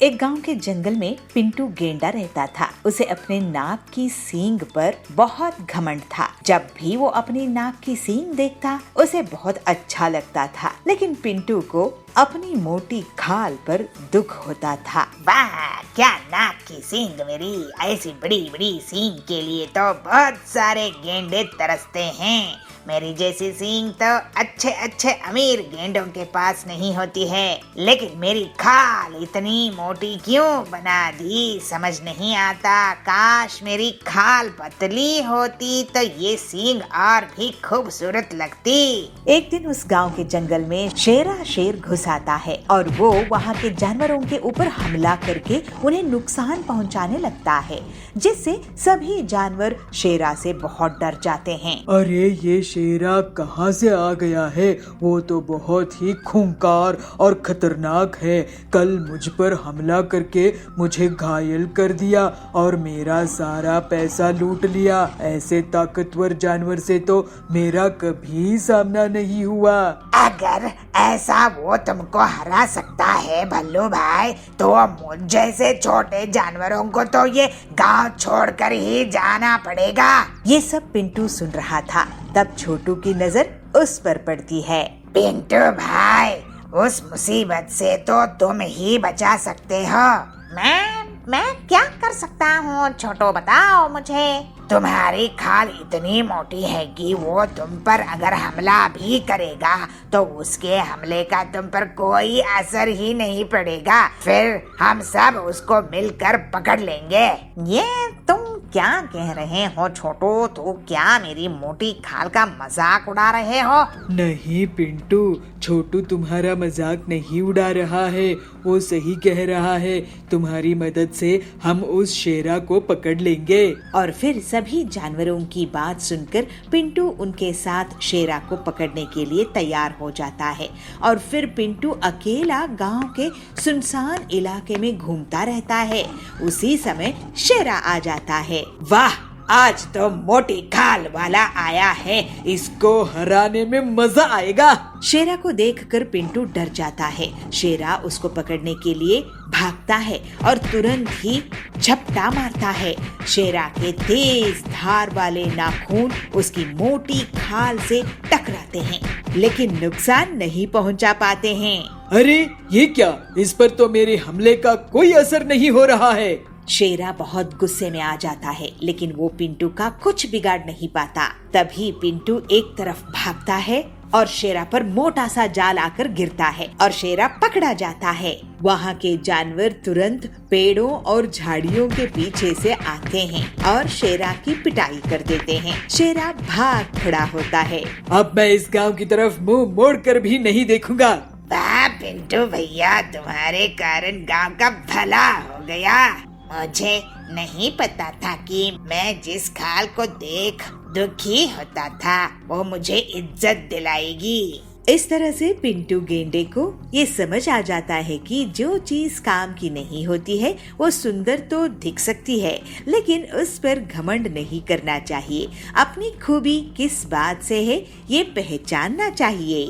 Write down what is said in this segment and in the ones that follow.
एक गांव के जंगल में पिंटू गेंडा रहता था। उसे अपने नाक की सींग पर बहुत घमंड था। जब भी वो अपनी नाक की सींग देखता उसे बहुत अच्छा लगता था, लेकिन पिंटू को अपनी मोटी खाल पर दुख होता था। वाह, क्या नाक की सींग मेरी! ऐसी बड़ी बड़ी सींग के लिए तो बहुत सारे गेंडे तरसते हैं। मेरी जैसी सींग तो अच्छे अच्छे अमीर गेंडों के पास नहीं होती है, लेकिन मेरी खाल इतनी मोटी क्यों बना दी समझ नहीं आता। काश मेरी खाल पतली होती तो ये सींग और भी खूबसूरत लगती। एक दिन उस गांव के जंगल में शेर घुस आता है और वो वहाँ के जानवरों के ऊपर हमला करके उन्हें नुकसान पहुँचाने लगता है, जिससे सभी जानवर शेरा से बहुत डर जाते हैं। अरे ये शेरा कहाँ से आ गया है? वो तो बहुत ही खूंखार और खतरनाक है। कल मुझ पर हमला करके मुझे घायल कर दिया और मेरा सारा पैसा लूट लिया। ऐसे ताकतवर जानवर से तो मेरा कभी सामना नहीं हुआ। अगर ऐसा वो तुमको हरा सकता है भल्लू भाई, तो मुझ जैसे छोटे जानवरों को तो ये गांव छोड़कर ही जाना पड़ेगा। ये सब पिंटू सुन रहा था। तब छोटू की नजर उस पर पड़ती है। पिंटू भाई, उस मुसीबत से तो तुम ही बचा सकते हो। मैं क्या कर सकता हूँ छोटू, बताओ मुझे। तुम्हारी खाल इतनी मोटी है कि वो तुम पर अगर हमला भी करेगा तो उसके हमले का तुम पर कोई असर ही नहीं पड़ेगा। फिर हम सब उसको मिलकर पकड़ लेंगे। ये तुम क्या कह रहे हो छोटू? तो क्या मेरी मोटी खाल का मजाक उड़ा रहे हो? नहीं पिंटू, छोटू तुम्हारा मजाक नहीं उड़ा रहा है, वो सही कह रहा है। तुम्हारी मदद से हम उस शेरा को पकड़ लेंगे। और फिर सभी जानवरों की बात सुनकर पिंटू उनके साथ शेरा को पकड़ने के लिए तैयार हो जाता है। और फिर पिंटू अकेला गांव के सुनसान इलाके में घूमता रहता है। उसी समय शेरा आ जाता है। वाह, आज तो मोटी खाल वाला आया है, इसको हराने में मजा आएगा। शेरा को देखकर पिंटू डर जाता है। शेरा उसको पकड़ने के लिए भागता है और तुरंत ही झपटा मारता है। शेरा के तेज धार वाले नाखून उसकी मोटी खाल से टकराते हैं, लेकिन नुकसान नहीं पहुंचा पाते हैं। अरे ये क्या? इस पर तो मेरे हमले का कोई असर नहीं हो रहा है। शेरा बहुत गुस्से में आ जाता है, लेकिन वो पिंटू का कुछ बिगाड़ नहीं पाता। तभी पिंटू एक तरफ भागता है और शेरा पर मोटा सा जाल आकर गिरता है और शेरा पकड़ा जाता है। वहाँ के जानवर तुरंत पेड़ों और झाड़ियों के पीछे से आते हैं और शेरा की पिटाई कर देते हैं। शेरा भाग खड़ा होता है। अब मैं इस गांव की तरफ मुंह मोड़ कर भी नहीं देखूंगा। वाह पिंटू भैया, तुम्हारे कारण गांव का भला हो गया। मुझे नहीं पता था कि मैं जिस खाल को देख दुखी होता था वो मुझे इज्जत दिलाएगी। इस तरह से पिंटू गेंडे को ये समझ आ जाता है कि जो चीज काम की नहीं होती है वो सुंदर तो दिख सकती है, लेकिन उस पर घमंड नहीं करना चाहिए। अपनी खूबी किस बात से है ये पहचानना चाहिए।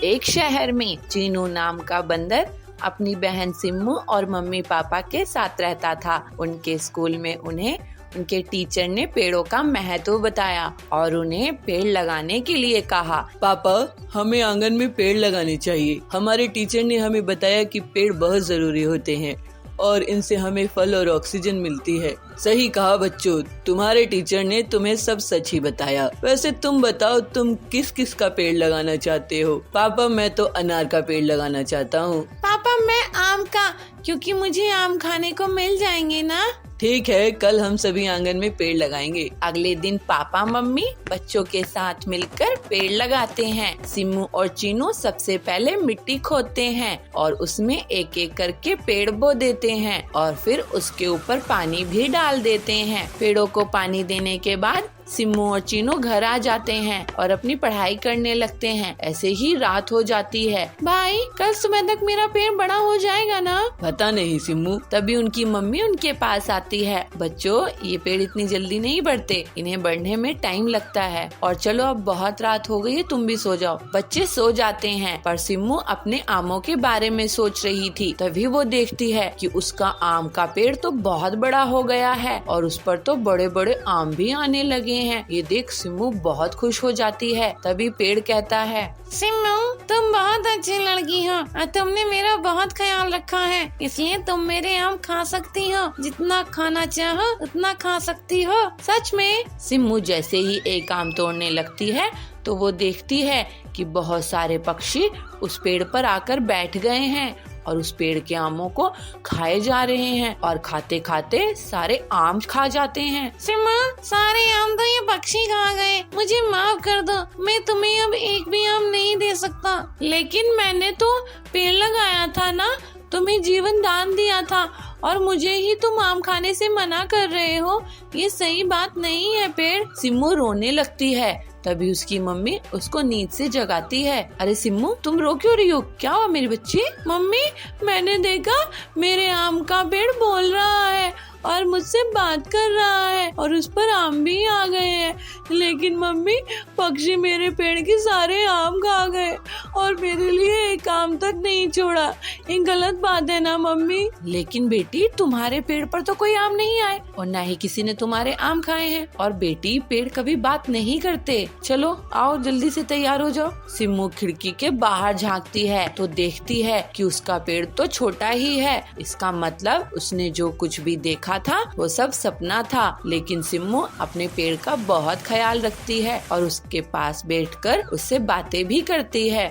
एक शहर में चीनू नाम का बंदर अपनी बहन सिम्मू और मम्मी पापा के साथ रहता था। उनके स्कूल में उन्हें उनके टीचर ने पेड़ों का महत्व बताया और उन्हें पेड़ लगाने के लिए कहा। पापा, हमें आंगन में पेड़ लगाने चाहिए। हमारे टीचर ने हमें बताया कि पेड़ बहुत जरूरी होते हैं और इनसे हमें फल और ऑक्सीजन मिलती है। सही कहा बच्चों, तुम्हारे टीचर ने तुम्हें सब सच ही बताया। वैसे तुम बताओ, तुम किस किस का पेड़ लगाना चाहते हो? पापा, मैं तो अनार का पेड़ लगाना चाहता हूँ। पापा, मैं आम का, क्योंकि मुझे आम खाने को मिल जाएंगे ना। ठीक है, कल हम सभी आंगन में पेड़ लगाएंगे। अगले दिन पापा मम्मी बच्चों के साथ मिलकर पेड़ लगाते हैं। सिम्मू और चीनू सबसे पहले मिट्टी खोदते हैं और उसमें एक एक करके पेड़ बो देते हैं और फिर उसके ऊपर पानी भी डाल देते हैं। पेड़ों को पानी देने के बाद सिम्मू और चीनू घर आ जाते हैं और अपनी पढ़ाई करने लगते हैं। ऐसे ही रात हो जाती है। भाई कल सुबह तक मेरा पेड़ बड़ा हो जाएगा ना? पता नहीं सिम्मू। तभी उनकी मम्मी उनके पास आती है। बच्चों, ये पेड़ इतनी जल्दी नहीं बढ़ते, इन्हें बढ़ने में टाइम लगता है। और चलो अब बहुत रात हो गई है, तुम भी सो जाओ। बच्चे सो जाते हैं, पर सिम्मू अपने आमों के बारे में सोच रही थी। तभी वो देखती है कि उसका आम का पेड़ तो बहुत बड़ा हो गया है और उस पर तो बड़े बड़े आम भी आने लगे हैं। ये देख सिम्मू बहुत खुश हो जाती है। तभी पेड़ कहता है, सिम्मू, तुम बहुत अच्छी लड़की हो और तुमने मेरा बहुत ख्याल रखा है, इसलिए तुम मेरे आम खा सकती हो। जितना खाना चाहो उतना खा सकती हो। सच में? सिम्मू जैसे ही एक आम तोड़ने लगती है तो वो देखती है कि बहुत सारे पक्षी उस पेड़ पर आकर बैठ गए हैं और उस पेड़ के आमों को खाए जा रहे हैं और खाते खाते सारे आम खा जाते हैं। सिम्मू, सारे आम तो ये पक्षी खा गए, मुझे माफ कर दो। मैं तुम्हें अब एक भी आम नहीं दे सकता। लेकिन मैंने तो पेड़ लगाया था ना, तुम्हें जीवन दान दिया था और मुझे ही तुम आम खाने से मना कर रहे हो। ये सही बात नहीं है पेड़। सिम्मू रोने लगती है। तभी उसकी मम्मी उसको नींद से जगाती है। अरे सिम्मू, तुम रो क्यों रही हो? क्या हुआ मेरी बच्ची? मम्मी, मैंने देखा मेरे आम का पेड़ बोल रहा है और मुझसे बात कर रहा है और उस पर आम भी आ गए हैं। लेकिन मम्मी, पक्षी मेरे पेड़ के सारे आम खा गए और मेरे लिए एक आम तक नहीं छोड़ा। ये गलत बात है ना मम्मी? लेकिन बेटी, तुम्हारे पेड़ पर तो कोई आम नहीं आए और न ही किसी ने तुम्हारे आम खाए हैं। और बेटी, पेड़ कभी बात नहीं करते। चलो आओ, जल्दी से तैयार हो जाओ। सिम्मू खिड़की के बाहर झांकती है तो देखती है कि उसका पेड़ तो छोटा ही है। इसका मतलब उसने जो कुछ भी देखा था वो सब सपना था। लेकिन सिम्मू अपने पेड़ का बहुत ख्याल रखती है और उसके पास बैठकर उससे बातें भी करती है।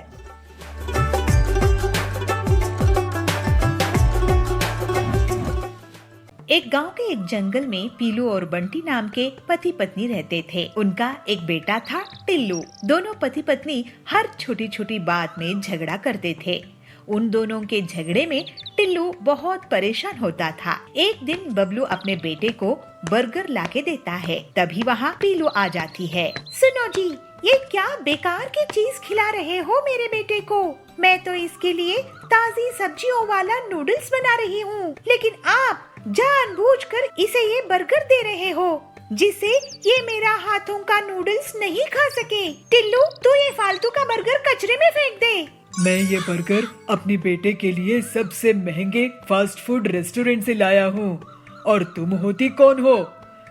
एक गांव के एक जंगल में पीलू और बंटी नाम के पति पत्नी रहते थे। उनका एक बेटा था टिल्लू। दोनों पति पत्नी हर छोटी छोटी बात में झगड़ा करते थे। उन दोनों के झगड़े में टिल्लू बहुत परेशान होता था। एक दिन बबलू अपने बेटे को बर्गर लाके देता है। तभी वहाँ पीलू आ जाती है। सुनो जी, ये क्या बेकार की चीज खिला रहे हो मेरे बेटे को? मैं तो इसके लिए ताजी सब्जियों वाला नूडल्स बना रही हूँ, लेकिन आप जानबूझकर इसे ये बर्गर दे रहे हो जिससे ये मेरा हाथों का नूडल्स नहीं खा सके। टिल्लू, तू ये फालतू का बर्गर कचरे में फेंक दे। मैं ये बर्गर अपने बेटे के लिए सबसे महंगे फास्ट फूड रेस्टोरेंट से लाया हूँ और तुम होती कौन हो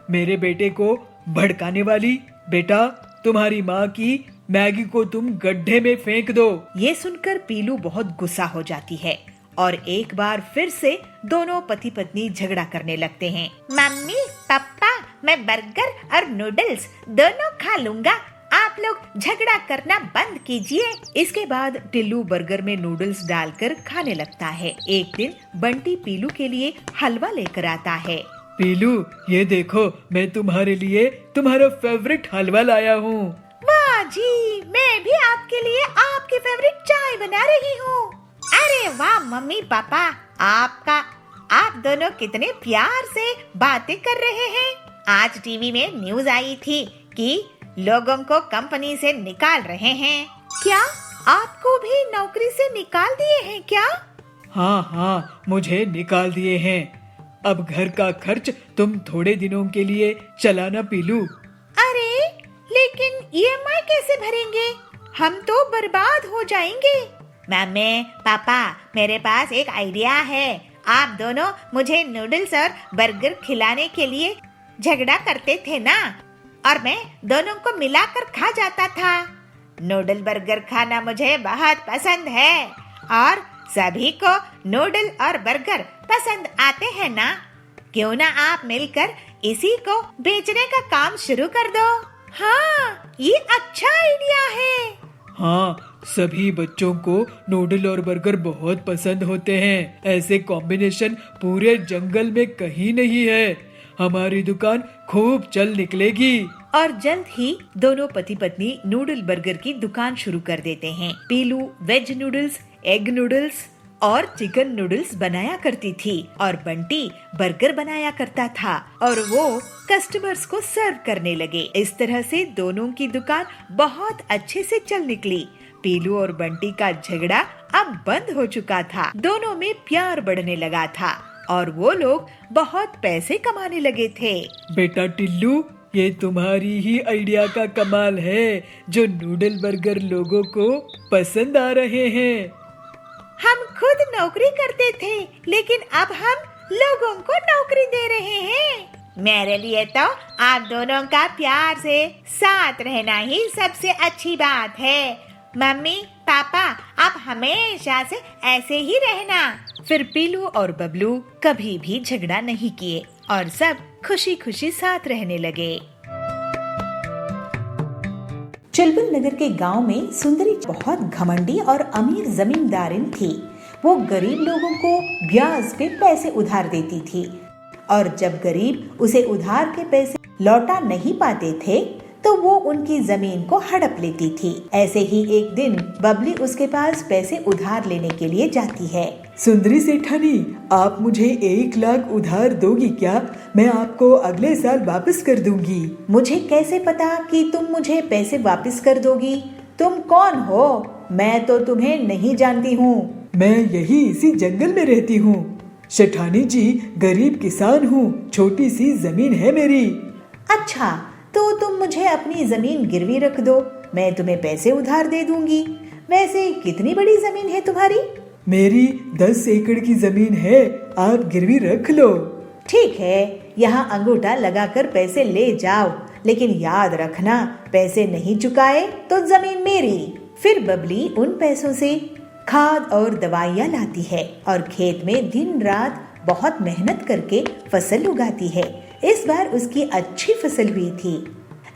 मेरे बेटे को भड़काने वाली? बेटा, तुम्हारी माँ की मैगी को तुम गड्ढे में फेंक दो। ये सुनकर पीलू बहुत गुस्सा हो जाती है और एक बार फिर से दोनों पति पत्नी झगड़ा करने लगते हैं। मम्मी, पापा, मैं बर्गर और नूडल्स दोनों खा लूंगा। आप लोग झगड़ा करना बंद कीजिए। इसके बाद टिल्लू बर्गर में नूडल्स डालकर खाने लगता है। एक दिन बंटी पीलू के लिए हलवा लेकर आता है। पीलू, ये देखो, मैं तुम्हारे लिए तुम्हारा फेवरेट हलवा लाया हूँ। वाह जी, मैं भी आपके लिए आपकी फेवरेट चाय बना रही हूँ। अरे वाह मम्मी पापा, आप दोनों कितने प्यार से बातें कर रहे हैं। आज टीवी में न्यूज आई थी कि लोगों को कंपनी से निकाल रहे हैं। क्या आपको भी नौकरी से निकाल दिए हैं क्या? हाँ, मुझे निकाल दिए हैं। अब घर का खर्च तुम थोड़े दिनों के लिए चलाना पीलू। अरे, लेकिन EMI कैसे भरेंगे? हम तो बर्बाद हो जाएंगे। मम्मी पापा, मेरे पास एक आइडिया है। आप दोनों मुझे नूडल्स और बर्गर खिलाने के लिए झगड़ा करते थे ना, और मैं दोनों को मिलाकर खा जाता था। नूडल बर्गर खाना मुझे बहुत पसंद है और सभी को नूडल और बर्गर पसंद आते हैं ना। क्यों ना आप मिलकर इसी को बेचने का काम शुरू कर दो। हाँ, ये अच्छा आइडिया है। हाँ, सभी बच्चों को नूडल और बर्गर बहुत पसंद होते हैं। ऐसे कॉम्बिनेशन पूरे जंगल में कहीं नहीं है। हमारी दुकान खूब चल निकलेगी। और जल्द ही दोनों पति पत्नी नूडल बर्गर की दुकान शुरू कर देते हैं। पीलू वेज नूडल्स, एग नूडल्स और चिकन नूडल्स बनाया करती थी और बंटी बर्गर बनाया करता था और वो कस्टमर्स को सर्व करने लगे। इस तरह से दोनों की दुकान बहुत अच्छे से चल निकली। पीलू और बंटी का झगड़ा अब बंद हो चुका था। दोनों में प्यार बढ़ने लगा था और वो लोग बहुत पैसे कमाने लगे थे। बेटा टिल्लू, ये तुम्हारी ही आइडिया का कमाल है जो नूडल बर्गर लोगों को पसंद आ रहे हैं। हम खुद नौकरी करते थे लेकिन अब हम लोगों को नौकरी दे रहे हैं। मेरे लिए तो आप दोनों का प्यार से साथ रहना ही सबसे अच्छी बात है। मम्मी पापा आप हमेशा से ऐसे ही रहना। फिर पीलू और बबलू कभी भी झगड़ा नहीं किए और सब खुशी खुशी साथ रहने लगे। चुलबुल नगर के गांव में सुंदरी बहुत घमंडी और अमीर जमींदारिन थी। वो गरीब लोगों को ब्याज पे पैसे उधार देती थी और जब गरीब उसे उधार के पैसे लौटा नहीं पाते थे तो वो उनकी जमीन को हड़प लेती थी। ऐसे ही एक दिन बबली उसके पास पैसे उधार लेने के लिए जाती है। सुंदरी सेठानी, आप मुझे 1 लाख उधार दोगी क्या? मैं आपको अगले साल वापस कर दूंगी। मुझे कैसे पता कि तुम मुझे पैसे वापस कर दोगी? तुम कौन हो? मैं तो तुम्हें नहीं जानती हूँ। मैं यही इसी जंगल में रहती हूँ। सेठानी जी, गरीब किसान हूँ, छोटी सी जमीन है मेरी। अच्छा, तो तुम मुझे अपनी जमीन गिरवी रख दो, मैं तुम्हें पैसे उधार दे दूंगी। वैसे कितनी बड़ी जमीन है तुम्हारी? मेरी 10 एकड़ की जमीन है, आप गिरवी रख लो। ठीक है, यहाँ अंगूठा लगाकर पैसे ले जाओ, लेकिन याद रखना पैसे नहीं चुकाए तो जमीन मेरी। फिर बबली उन पैसों से खाद और दवाइयाँ लाती है और खेत में दिन रात बहुत मेहनत करके फसल उगाती है। इस बार उसकी अच्छी फसल हुई थी।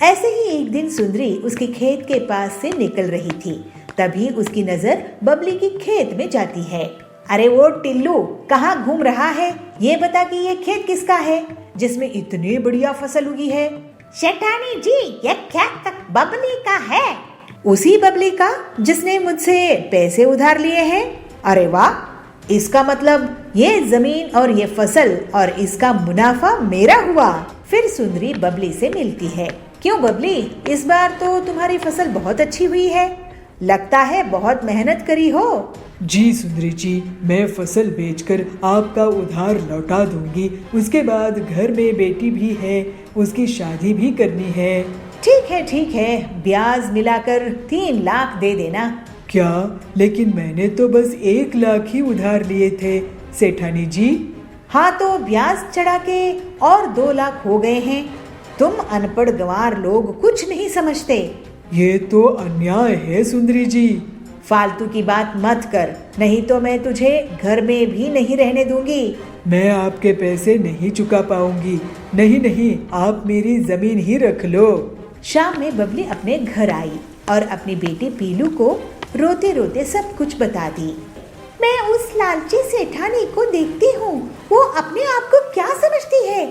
ऐसे ही एक दिन सुंदरी उसके खेत के पास से निकल रही थी। तभी उसकी नजर बबली की खेत में जाती है। अरे वो टिल्लू, कहाँ घूम रहा है? ये बता कि ये खेत किसका है जिसमें इतनी बढ़िया फसल उगी है? सेठानी जी, ये खेत बबली का है। उसी बबली का जिसने मुझसे पैसे उधार लिए हैं? अरे वाह, इसका मतलब ये जमीन और ये फसल और इसका मुनाफा मेरा हुआ। फिर सुंदरी बबली से मिलती है। क्यों बबली, इस बार तो तुम्हारी फसल बहुत अच्छी हुई है, लगता है बहुत मेहनत करी हो। जी सुंदरी जी, मैं फसल बेचकर आपका उधार लौटा दूंगी। उसके बाद घर में बेटी भी है, उसकी शादी भी करनी है। ठीक है, ब्याज मिलाकर 3 लाख दे देना। क्या? लेकिन मैंने तो बस 1 लाख ही उधार लिए थे सेठानी जी। हाँ, तो ब्याज चढ़ा के और 2 लाख हो गए हैं। तुम अनपढ़ गंवार लोग कुछ नहीं समझते। ये तो अन्याय है सुंदरी जी। फालतू की बात मत कर, नहीं तो मैं तुझे घर में भी नहीं रहने दूंगी। मैं आपके पैसे नहीं चुका पाऊंगी। नहीं, आप मेरी जमीन ही रख लो। शाम में बबली अपने घर आई और अपनी बेटी पीलू को रोते रोते सब कुछ बता दी। मैं उस लालची सेठानी को देखती हूँ, वो अपने आप को क्या समझती है।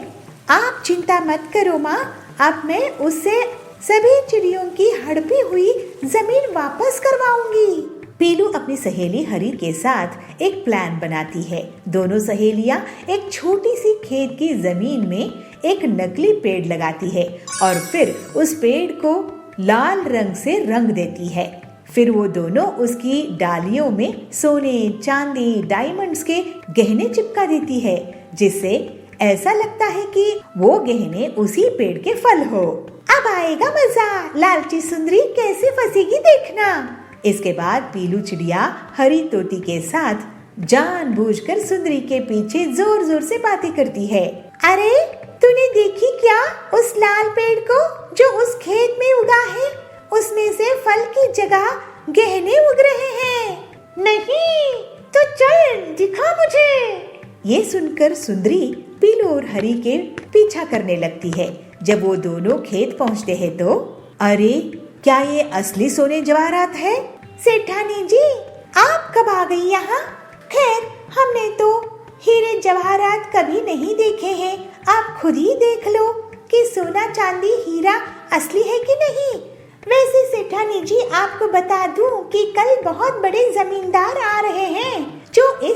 आप चिंता मत करो माँ, अब मैं उससे सभी चिड़ियों की हड़पी हुई जमीन वापस करवाऊंगी। पीलू अपनी सहेली हरी के साथ एक प्लान बनाती है। दोनों सहेलियां एक छोटी सी खेत की जमीन में एक नकली पेड़ लगाती है और फिर उस पेड़ को लाल रंग से रंग देती है। फिर वो दोनों उसकी डालियों में सोने, चांदी, डायमंड्स के गहने चिपका देती है, जिससे ऐसा लगता है कि वो गहने उसी पेड़ के फल हो। अब आएगा मजा, लालची सुंदरी कैसे फंसेगी देखना। इसके बाद पीलू चिड़िया हरी तोती के साथ जानबूझकर सुंदरी के पीछे जोर जोर से बातें करती है। अरे तूने देखी क्या उस लाल पेड़ को जो उस खेत में उगा है? उसमें से फल की जगह गहने उग रहे हैं। नहीं तो चल दिखा मुझे। ये सुनकर सुंदरी पीलू और हरी के पीछा करने लगती है। जब वो दोनों खेत पहुंचते हैं तो अरे क्या ये असली सोने जवाहरात है? सेठानी जी, आप कब आ गई यहाँ? खैर हमने तो हीरे जवाहरात कभी नहीं देखे हैं, आप खुद ही देख लो कि सोना चांदी हीरा असली है कि नहीं। वैसे सेठानी जी आपको बता दूं कि कल बहुत बड़े जमींदार आ रहे हैं जो इस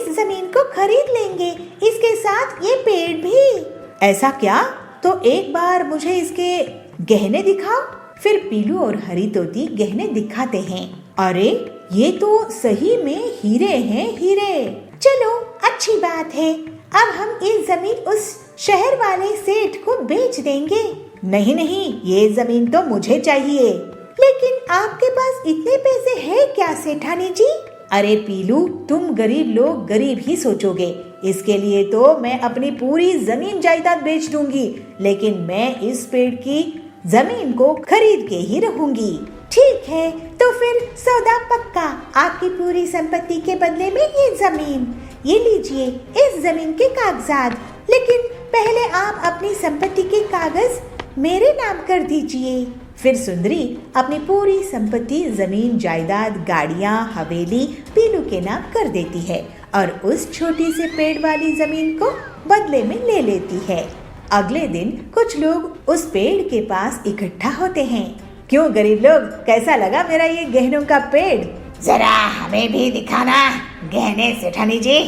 साथ ये पेड़ भी। ऐसा क्या? तो एक बार मुझे इसके गहने दिखाओ। फिर पीलू और हरी तोती गहने दिखाते हैं। अरे ये तो सही में हीरे हैं, हीरे। चलो अच्छी बात है, अब हम ये जमीन उस शहर वाले सेठ को बेच देंगे। नहीं नहीं, ये जमीन तो मुझे चाहिए। लेकिन आपके पास इतने पैसे हैं क्या सेठानी जी? अरे पीलू, तुम गरीब लोग गरीब ही सोचोगे। इसके लिए तो मैं अपनी पूरी जमीन जायदाद बेच दूंगी, लेकिन मैं इस पेड़ की जमीन को खरीद के ही रहूंगी। ठीक है, तो फिर सौदा पक्का। आपकी पूरी संपत्ति के बदले में ये जमीन। ये लीजिए इस जमीन के कागजात। लेकिन पहले आप अपनी संपत्ति के कागज मेरे नाम कर दीजिए। फिर सुंदरी अपनी पूरी संपत्ति, जमीन जायदाद, गाड़ियाँ, हवेली पीलू के नाम कर देती है और उस छोटी से पेड़ वाली जमीन को बदले में ले लेती है। अगले दिन कुछ लोग उस पेड़ के पास इकट्ठा होते हैं। क्यों गरीब लोग, कैसा लगा मेरा ये गहनों का पेड़? जरा हमें भी दिखाना गहने सेठानी जी।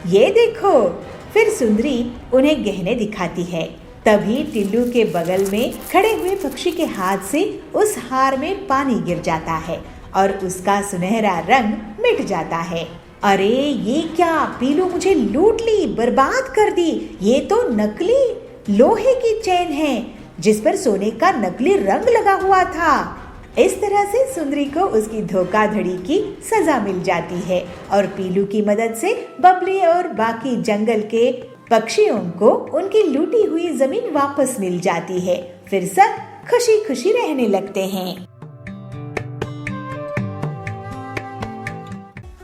ये देखो। फिर सुंदरी उन्हें गहने दिखाती है। तभी टिल्लू के बगल में खड़े हुए पक्षी के हाथ से उस हार में पानी गिर जाता है और उसका सुनहरा रंग मिट जाता है। अरे ये क्या, पीलू मुझे लूट ली, बर्बाद कर दी। ये तो नकली लोहे की चेन है जिस पर सोने का नकली रंग लगा हुआ था। इस तरह से सुंदरी को उसकी धोखाधड़ी की सजा मिल जाती है और पीलू की मदद से बबली और बाकी जंगल के पक्षियों को उनकी लूटी हुई जमीन वापस मिल जाती है। फिर सब खुशी खुशी रहने लगते हैं।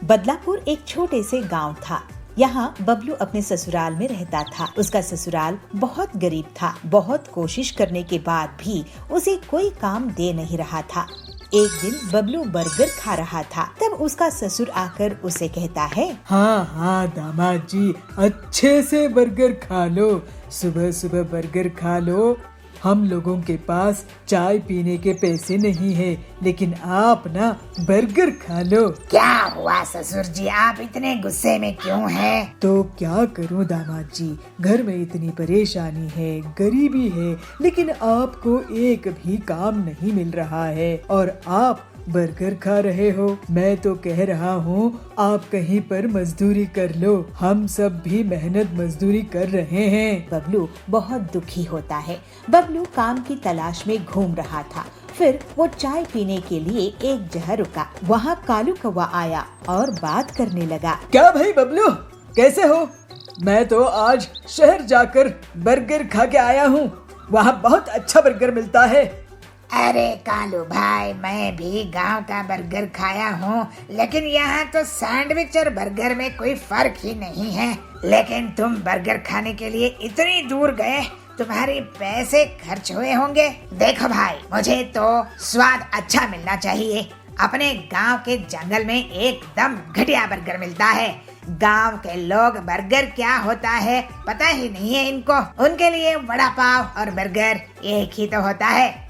बदलापुर एक छोटे से गांव था। यहाँ बबलू अपने ससुराल में रहता था। उसका ससुराल बहुत गरीब था। बहुत कोशिश करने के बाद भी उसे कोई काम दे नहीं रहा था। एक दिन बबलू बर्गर खा रहा था, तब उसका ससुर आकर उसे कहता है, हाँ हाँ दामाद जी, अच्छे से बर्गर खा लो। सुबह सुबह बर्गर खा लो। हम लोगों के पास चाय पीने के पैसे नहीं है, लेकिन आप ना बर्गर खा लो। क्या हुआ ससुर जी, आप इतने गुस्से में क्यों हैं? तो क्या करूं दामाद जी, घर में इतनी परेशानी है, गरीबी है, लेकिन आपको एक भी काम नहीं मिल रहा है और आप बर्गर खा रहे हो। मैं तो कह रहा हूँ आप कहीं पर मजदूरी कर लो, हम सब भी मेहनत मजदूरी कर रहे हैं। बबलू बहुत दुखी होता है। बबलू काम की तलाश में घूम रहा था। फिर वो चाय पीने के लिए एक जगह रुका। वहाँ कालू कौवा आया और बात करने लगा। क्या भाई बबलू, कैसे हो? मैं तो आज शहर जाकर बर्गर खा के आया हूँ। वहाँ बहुत अच्छा बर्गर मिलता है। अरे कालू भाई, मैं भी गांव का बर्गर खाया हूँ, लेकिन यहाँ तो सैंडविच और बर्गर में कोई फर्क ही नहीं है। लेकिन तुम बर्गर खाने के लिए इतनी दूर गए, तुम्हारे पैसे खर्च हुए होंगे। देखो भाई, मुझे तो स्वाद अच्छा मिलना चाहिए। अपने गांव के जंगल में एकदम घटिया बर्गर मिलता है। गांव के लोग बर्गर क्या होता है पता ही नहीं है इनको। उनके लिए वड़ा पाव और बर्गर एक ही तो होता है।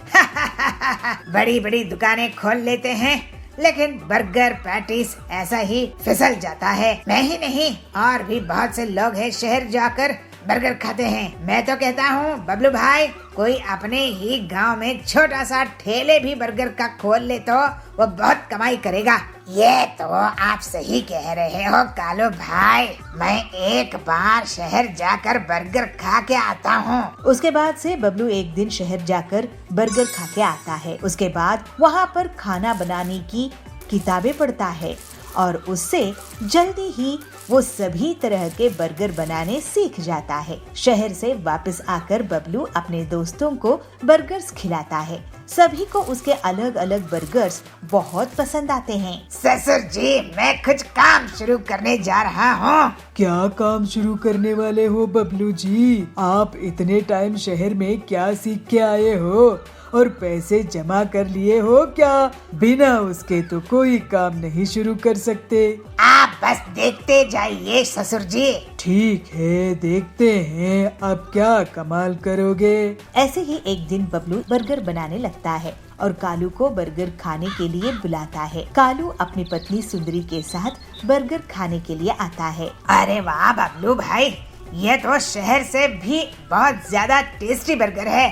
बड़ी बड़ी दुकानें खोल लेते हैं, लेकिन बर्गर पैटीज ऐसा ही फिसल जाता है। मैं ही नहीं, और भी बहुत से लोग हैं शहर जाकर बर्गर खाते हैं। मैं तो कहता हूँ बबलू भाई, कोई अपने ही गांव में छोटा सा ठेले भी बर्गर का खोल ले तो वो बहुत कमाई करेगा। ये तो आप सही कह रहे हो कालू भाई, मैं एक बार शहर जाकर बर्गर खा के आता हूँ। उसके बाद से बबलू एक दिन शहर जाकर बर्गर खा के आता है। उसके बाद वहाँ पर खाना बनाने की किताबें पढ़ता है और उससे जल्दी ही वो सभी तरह के बर्गर बनाने सीख जाता है। शहर से वापस आकर बबलू अपने दोस्तों को बर्गर्स खिलाता है। सभी को उसके अलग अलग बर्गर्स बहुत पसंद आते हैं। ससुर जी, मैं कुछ काम शुरू करने जा रहा हूँ। क्या काम शुरू करने वाले हो बबलू जी? आप इतने टाइम शहर में क्या सीख के आए हो और पैसे जमा कर लिए हो क्या? बिना उसके तो कोई काम नहीं शुरू कर सकते। आप बस देखते जाइए ससुर जी। ठीक है, देखते हैं अब क्या कमाल करोगे। ऐसे ही एक दिन बबलू बर्गर बनाने लगता है और कालू को बर्गर खाने के लिए बुलाता है। कालू अपनी पत्नी सुंदरी के साथ बर्गर खाने के लिए आता है। अरे वाह बबलू भाई, ये तो शहर से भी बहुत ज्यादा टेस्टी बर्गर है।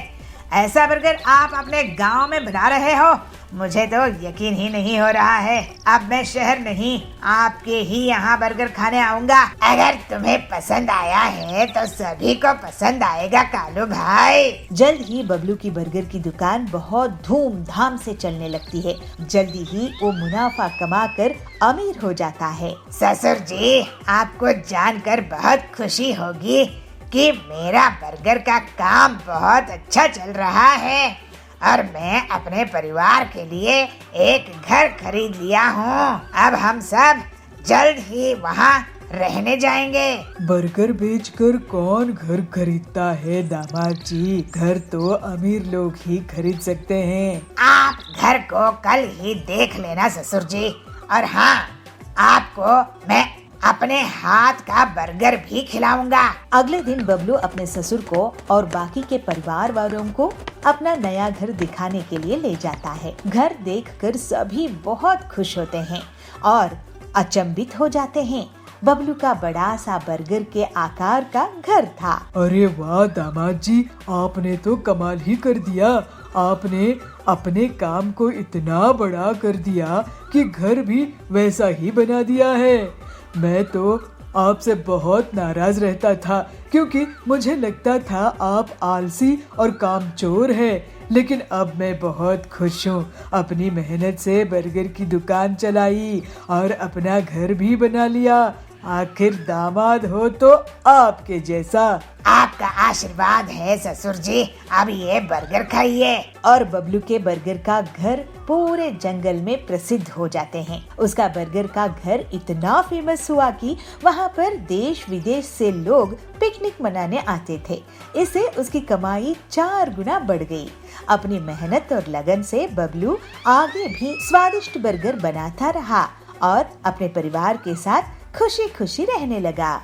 ऐसा बर्गर आप अपने गांव में बना रहे हो? मुझे तो यकीन ही नहीं हो रहा है। अब मैं शहर नहीं, आपके ही यहाँ बर्गर खाने आऊँगा। अगर तुम्हें पसंद आया है तो सभी को पसंद आएगा कालू भाई। जल्द ही बबलू की बर्गर की दुकान बहुत धूमधाम से चलने लगती है। जल्दी ही वो मुनाफा कमाकर अमीर हो जाता है। ससुर जी, आपको जानकर बहुत खुशी होगी कि मेरा बर्गर का काम बहुत अच्छा चल रहा है और मैं अपने परिवार के लिए एक घर खरीद लिया हूँ। अब हम सब जल्द ही वहाँ रहने जाएंगे। बर्गर बेचकर कौन घर खरीदता है दामाद जी? घर तो अमीर लोग ही खरीद सकते हैं। आप घर को कल ही देख लेना ससुर जी। और हाँ, आपको मैं अपने हाथ का बर्गर भी खिलाऊंगा। अगले दिन बबलू अपने ससुर को और बाकी के परिवार वालों को अपना नया घर दिखाने के लिए ले जाता है। घर देखकर सभी बहुत खुश होते हैं और अचंभित हो जाते हैं। बबलू का बड़ा सा बर्गर के आकार का घर था। अरे वाह दामाद जी, आपने तो कमाल ही कर दिया। आपने अपने काम को इतना बड़ा कर दिया कि घर भी वैसा ही बना दिया है। मैं तो आपसे बहुत नाराज रहता था क्योंकि मुझे लगता था आप आलसी और कामचोर हैं। लेकिन अब मैं बहुत खुश हूँ। अपनी मेहनत से बर्गर की दुकान चलाई और अपना घर भी बना लिया। आखिर दामाद हो तो आपके जैसा। आपका आशीर्वाद है ससुर जी। अब ये बर्गर खाइए। और बबलू के बर्गर का घर पूरे जंगल में प्रसिद्ध हो जाते हैं। उसका बर्गर का घर इतना फेमस हुआ कि वहाँ पर देश विदेश से लोग पिकनिक मनाने आते थे। इससे उसकी कमाई 4 गुना बढ़ गई। अपनी मेहनत और लगन से बबलू आगे भी स्वादिष्ट बर्गर बनाता रहा और अपने परिवार के साथ खुशी खुशी रहने लगा।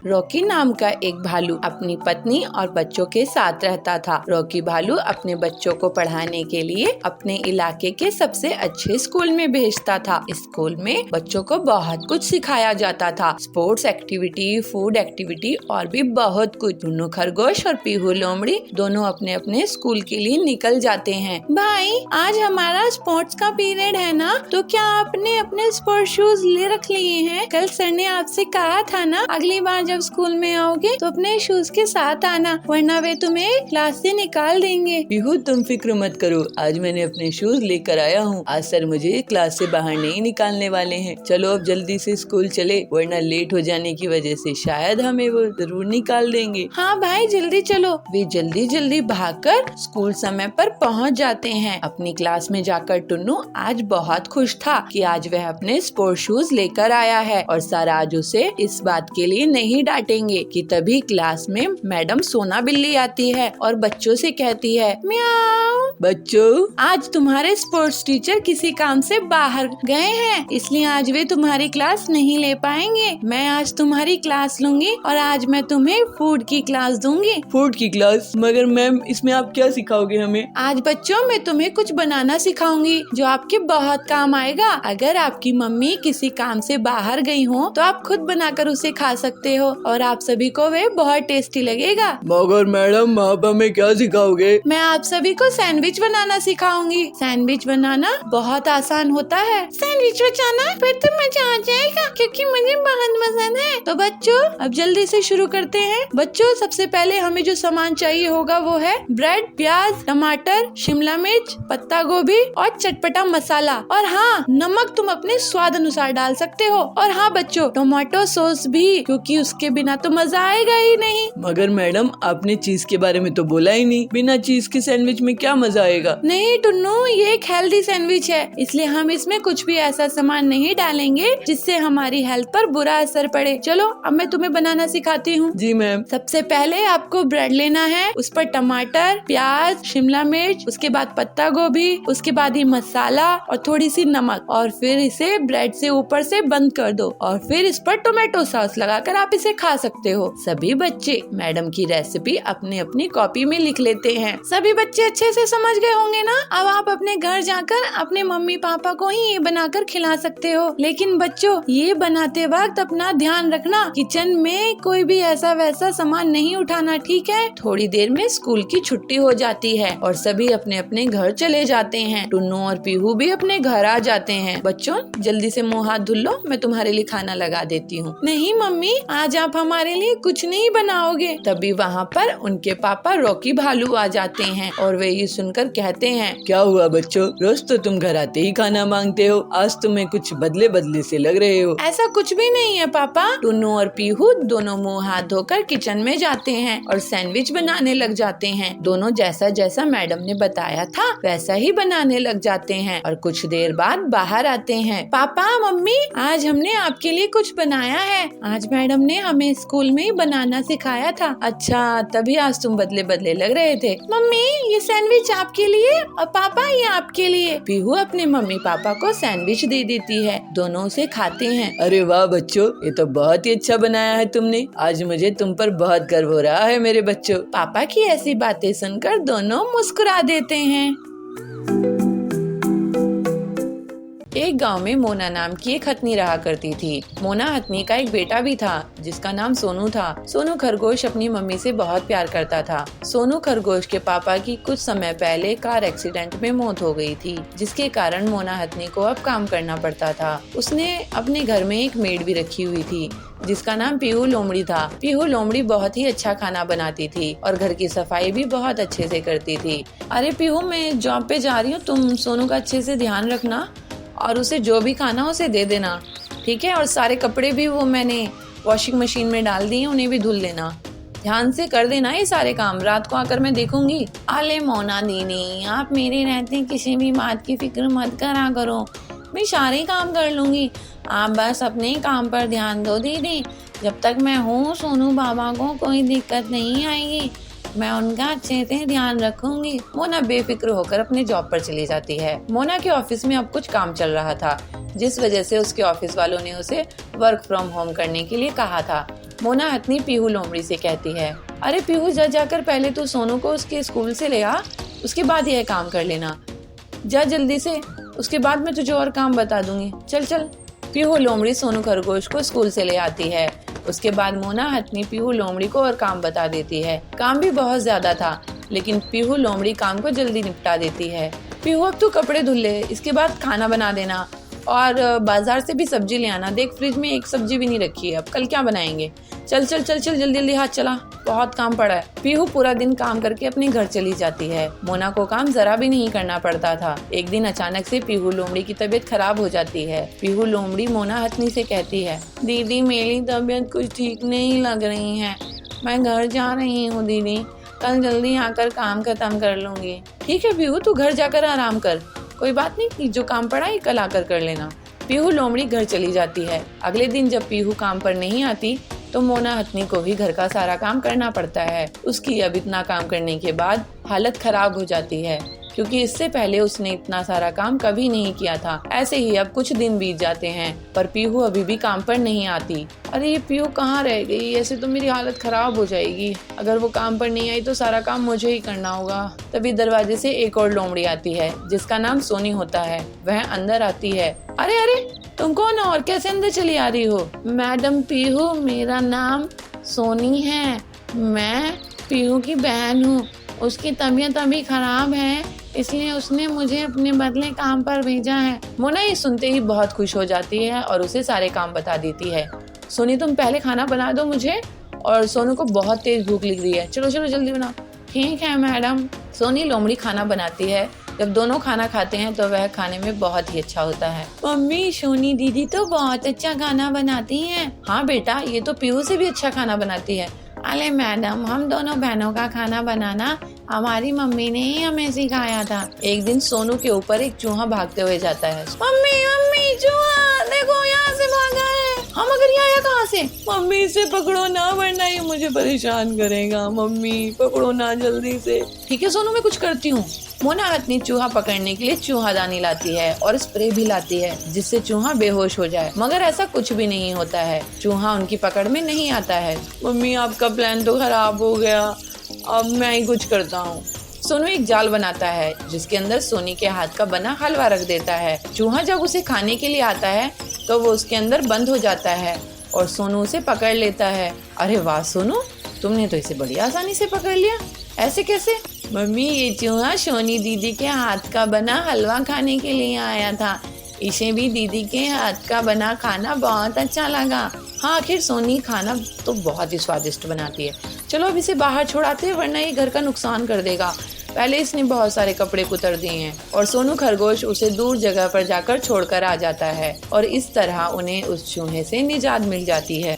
रॉकी नाम का एक भालू अपनी पत्नी और बच्चों के साथ रहता था। रॉकी भालू अपने बच्चों को पढ़ाने के लिए अपने इलाके के सबसे अच्छे स्कूल में भेजता था। स्कूल में बच्चों को बहुत कुछ सिखाया जाता था। स्पोर्ट्स एक्टिविटी, फूड एक्टिविटी और भी बहुत कुछ। टुन्नू खरगोश और पीहू लोमड़ी दोनों अपने अपने स्कूल के लिए निकल जाते हैं। भाई, आज हमारा स्पोर्ट्स का पीरियड है ना, तो क्या आपने अपने स्पोर्ट्स शूज ले रख लिए हैं? कल सर ने आपसे कहा था ना, अगली बार जब स्कूल में आओगे तो अपने शूज के साथ आना, वरना वे तुम्हें क्लास से निकाल देंगे। पीहू, तुम फिक्र मत करो, आज मैंने अपने शूज लेकर आया हूँ। आज सर मुझे क्लास से बाहर नहीं निकालने वाले हैं। चलो अब जल्दी से स्कूल चले, वरना लेट हो जाने की वजह से शायद हमें वो जरूर निकाल देंगे। हाँ भाई, जल्दी चलो। वे जल्दी जल्दी भागकर स्कूल समय पर पहुँच जाते हैं। अपनी क्लास में जाकर टुन्नू आज बहुत खुश था कि आज वह अपने स्पोर्ट शूज लेकर आया है और सर आज उसे इस बात के लिए नहीं डांटेंगे कि तभी क्लास में मैडम सोना बिल्ली आती है और बच्चों से कहती है, म्याऊ। बच्चों, आज तुम्हारे स्पोर्ट्स टीचर किसी काम से बाहर गए हैं, इसलिए आज वे तुम्हारी क्लास नहीं ले पाएंगे। मैं आज तुम्हारी क्लास लूंगी और आज मैं तुम्हें फूड की क्लास दूंगी। फूड की क्लास? मगर मैम, इसमें आप क्या सिखाओगे हमें? आज बच्चों, मैं तुम्हें कुछ बनाना सिखाऊंगी जो आपके बहुत काम आएगा। अगर आपकी मम्मी किसी काम से बाहर गई हो तो आप खुद बनाकर उसे खा सकते हो और आप सभी को वे बहुत टेस्टी लगेगा। मगर मैडम, आप हमें क्या सिखाओगे? मैं आप सभी को सैंडविच बनाना सिखाऊंगी। सैंडविच बनाना बहुत आसान होता है। सैंडविच बनाना फिर तो मजा आ जाएगा, क्योंकि मुझे बहुत पसंद है। तो बच्चों, अब जल्दी से शुरू करते हैं। बच्चों, सबसे पहले हमें जो सामान चाहिए होगा वो है ब्रेड, प्याज, टमाटर, शिमला मिर्च, पत्ता गोभी और चटपटा मसाला। और हाँ, नमक तुम अपने स्वाद अनुसार डाल सकते हो। और हाँ बच्चों, टोमेटो सॉस भी, क्योंकि उसके बिना तो मजा आएगा ही नहीं। मगर मैडम, आपने चीज के बारे में तो बोला ही नहीं। बिना चीज के सैंडविच में क्या मजा आएगा? नहीं टुन्नू, ये एक हेल्दी सैंडविच है, इसलिए हम इसमें कुछ भी ऐसा सामान नहीं डालेंगे जिससे हमारी हेल्थ पर बुरा असर पड़े। चलो अब मैं तुम्हें बनाना सिखाती हूँ। जी मैम। सबसे पहले आपको ब्रेड लेना है, उस पर टमाटर, प्याज, शिमला मिर्च, उसके बाद पत्ता गोभी, उसके बाद ही मसाला और थोड़ी सी नमक, और फिर इसे ब्रेड से ऊपर से बंद कर दो और फिर इस पर टोमेटो सॉस लगाकर आप इसे से खा सकते हो। सभी बच्चे मैडम की रेसिपी अपनी अपनी कॉपी में लिख लेते हैं। सभी बच्चे अच्छे से समझ गए होंगे ना? अब आप अपने घर जाकर अपने मम्मी पापा को ही ये बनाकर खिला सकते हो। लेकिन बच्चों, ये बनाते वक्त अपना ध्यान रखना, किचन में कोई भी ऐसा वैसा सामान नहीं उठाना, ठीक है? थोड़ी देर में स्कूल की छुट्टी हो जाती है और सभी अपने अपने घर चले जाते हैं। टुन्नू और पीहू भी अपने घर आ जाते हैं। बच्चों, जल्दी से मुंह हाथ धुल लो, मैं तुम्हारे लिए खाना लगा देती हूँ। नहीं मम्मी, आज आप हमारे लिए कुछ नहीं बनाओगे। तभी वहाँ पर उनके पापा रॉकी भालू आ जाते हैं और वे ये सुनकर कहते हैं, क्या हुआ बच्चों, रोज तो तुम घर आते ही खाना मांगते हो, आज तुम्हें कुछ बदले बदले से लग रहे हो। ऐसा कुछ भी नहीं है पापा। टुन्नू और पीहू दोनों मुंह हाथ धोकर किचन में जाते हैं और सैंडविच बनाने लग जाते हैं। दोनों जैसा जैसा मैडम ने बताया था वैसा ही बनाने लग जाते हैं और कुछ देर बाद बाहर आते हैं। पापा मम्मी, आज हमने आपके लिए कुछ बनाया है। आज मैडम ने हमें स्कूल में ही बनाना सिखाया था। अच्छा, तभी आज तुम बदले बदले लग रहे थे। मम्मी, ये सैंडविच आपके लिए और पापा ये आपके लिए। पीहू अपने मम्मी पापा को सैंडविच दे देती है। दोनों उसे खाते हैं। अरे वाह बच्चों, ये तो बहुत ही अच्छा बनाया है तुमने। आज मुझे तुम पर बहुत गर्व हो रहा है मेरे बच्चों। पापा की ऐसी बातें सुनकर दोनों मुस्कुरा देते हैं। एक गांव में मोना नाम की एक हथनी रहा करती थी। मोना हथनी का एक बेटा भी था जिसका नाम सोनू था। सोनू खरगोश अपनी मम्मी से बहुत प्यार करता था। सोनू खरगोश के पापा की कुछ समय पहले कार एक्सीडेंट में मौत हो गई थी, जिसके कारण मोना हथनी को अब काम करना पड़ता था। उसने अपने घर में एक मेड भी रखी हुई थी जिसका नाम पीहू लोमड़ी था। पीहू लोमड़ी बहुत ही अच्छा खाना बनाती थी और घर की सफाई भी बहुत अच्छे से करती थी। अरे पीहू, मैं जॉब पे जा रही हूँ, तुम सोनू का अच्छे से ध्यान रखना और उसे जो भी खाना उसे दे देना, ठीक है? और सारे कपड़े भी वो मैंने वॉशिंग मशीन में डाल दिए, उन्हें भी धुल लेना। ध्यान से कर देना ये सारे काम, रात को आकर मैं देखूंगी। अले मोना दीदी, आप मेरे रहते किसी भी बात की फिक्र मत करा करो, मैं सारे काम कर लूंगी। आप बस अपने काम पर ध्यान दो दीदी। जब तक मैं हूँ सोनू बाबा को कोई दिक्कत नहीं आएगी, मैं उनका अच्छे से ध्यान रखूंगी। मोना बेफिक्र होकर अपने जॉब पर चली जाती है। मोना के ऑफिस में अब कुछ काम चल रहा था, जिस वजह से उसके ऑफिस वालों ने उसे वर्क फ्रॉम होम करने के लिए कहा था। मोना हथनी पीहू लोमड़ी से कहती है, अरे पीहू, जाकर पहले तो सोनू को उसके स्कूल से ले आ, उसके बाद यह काम कर लेना। जा जल्दी से, उसके बाद मैं तुझे और काम बता दूंगी। चल चल। पीहू लोमड़ी सोनू खरगोश को स्कूल से ले आती है। उसके बाद मोना हथनी पीहू लोमड़ी को और काम बता देती है। काम भी बहुत ज्यादा था, लेकिन पीहू लोमड़ी काम को जल्दी निपटा देती है। पीहू, अब तू कपड़े धुल ले, इसके बाद खाना बना देना और बाजार से भी सब्जी ले आना। देख, फ्रिज में एक सब्जी भी नहीं रखी है, अब कल क्या बनाएंगे? चल चल चल चल, जल्दी जल्दी हाथ चला, बहुत काम पड़ा है। पीहू पूरा दिन काम करके अपने घर चली जाती है। मोना को काम जरा भी नहीं करना पड़ता था। एक दिन अचानक से पीहू लोमड़ी की तबीयत खराब हो जाती है। पीहू लोमड़ी मोना हथनी से कहती है, दीदी मेरी तबीयत कुछ ठीक नहीं लग रही है, मैं घर जा रही हूँ दीदी, कल जल्दी आकर काम खत्म कर लूंगी। ठीक है पीहू, तू घर जाकर आराम कर, कोई बात नहीं, जो काम पड़ा है कल आकर कर लेना। पीहू लोमड़ी घर चली जाती है। अगले दिन जब पीहू काम पर नहीं आती तो मोना हथनी को ही घर का सारा काम करना पड़ता है। उसकी अब इतना काम करने के बाद हालत खराब हो जाती है, क्योंकि इससे पहले उसने इतना सारा काम कभी नहीं किया था। ऐसे ही अब कुछ दिन बीत जाते हैं, पर पीहू अभी भी काम पर नहीं आती। अरे ये पीहू कहाँ रह गई? ऐसे तो मेरी हालत खराब हो जाएगी। अगर वो काम पर नहीं आई तो सारा काम मुझे ही करना होगा। तभी दरवाजे से एक और लोमड़ी आती है जिसका नाम सोनी होता है। वह अंदर आती है। अरे अरे, तुम कौन हो और कैसे अंदर चली आ रही हो? मैडम पीहू, मेरा नाम सोनी है, मैं पीहू की बहन हूँ। उसकी तबीयत अभी खराब है, इसलिए उसने मुझे अपने बदले काम पर भेजा है। मोना ये सुनते ही बहुत खुश हो जाती है और उसे सारे काम बता देती है। सोनी, तुम पहले खाना बना दो मुझे, और सोनू को बहुत तेज भूख लग रही है, चलो चलो जल्दी बनाओ। ठीक है मैडम। सोनी लोमड़ी खाना बनाती है। जब दोनों खाना खाते हैं तो वह खाने में बहुत ही अच्छा होता है। मम्मी, सोनी दीदी तो बहुत अच्छा खाना बनाती हैं। हाँ बेटा, ये तो पीहू से भी अच्छा खाना बनाती है। अरे मैडम, हम दोनों बहनों का खाना बनाना हमारी मम्मी ने ही हमें सिखाया था। एक दिन सोनू के ऊपर एक चूहा भागते हुए जाता है। मम्मी मम्मी, चूहा देखो यहाँ से भागा है। हम, अगर ये आया कहाँ से। मम्मी इसे पकड़ो ना, वरना ये मुझे परेशान करेगा। मम्मी पकड़ो ना जल्दी से। ठीक है सोनू, मैं कुछ करती हूँ। मोना अपनी चूहा पकड़ने के लिए चूहादानी लाती है और स्प्रे भी लाती है जिससे चूहा बेहोश हो जाए, मगर ऐसा कुछ भी नहीं होता है। चूहा उनकी पकड़ में नहीं आता है। मम्मी आपका प्लान तो खराब हो गया, अब मैं ही कुछ करता हूँ। सोनू एक जाल बनाता है जिसके अंदर सोनी के हाथ का बना हलवा रख देता है। चूहा जब उसे खाने के लिए आता है तो वो उसके अंदर बंद हो जाता है और सोनू उसे पकड़ लेता है। अरे वाह सोनू, तुमने तो इसे बड़ी आसानी से पकड़ लिया, ऐसे कैसे? मम्मी ये चूहा सोनी दीदी के हाथ का बना हलवा खाने के लिए आया था। इसे भी दीदी के हाथ का बना खाना बहुत अच्छा लगा। हाँ, आखिर सोनी खाना तो बहुत ही स्वादिष्ट बनाती है। चलो अब इसे बाहर छोड़ाते हैं, वरना ये घर का नुकसान कर देगा। पहले इसने बहुत सारे कपड़े कुतर दिए हैं और सोनू खरगोश उसे दूर जगह पर जाकर छोड़कर आ जाता है और इस तरह उन्हें उस चूहे से निजात मिल जाती है।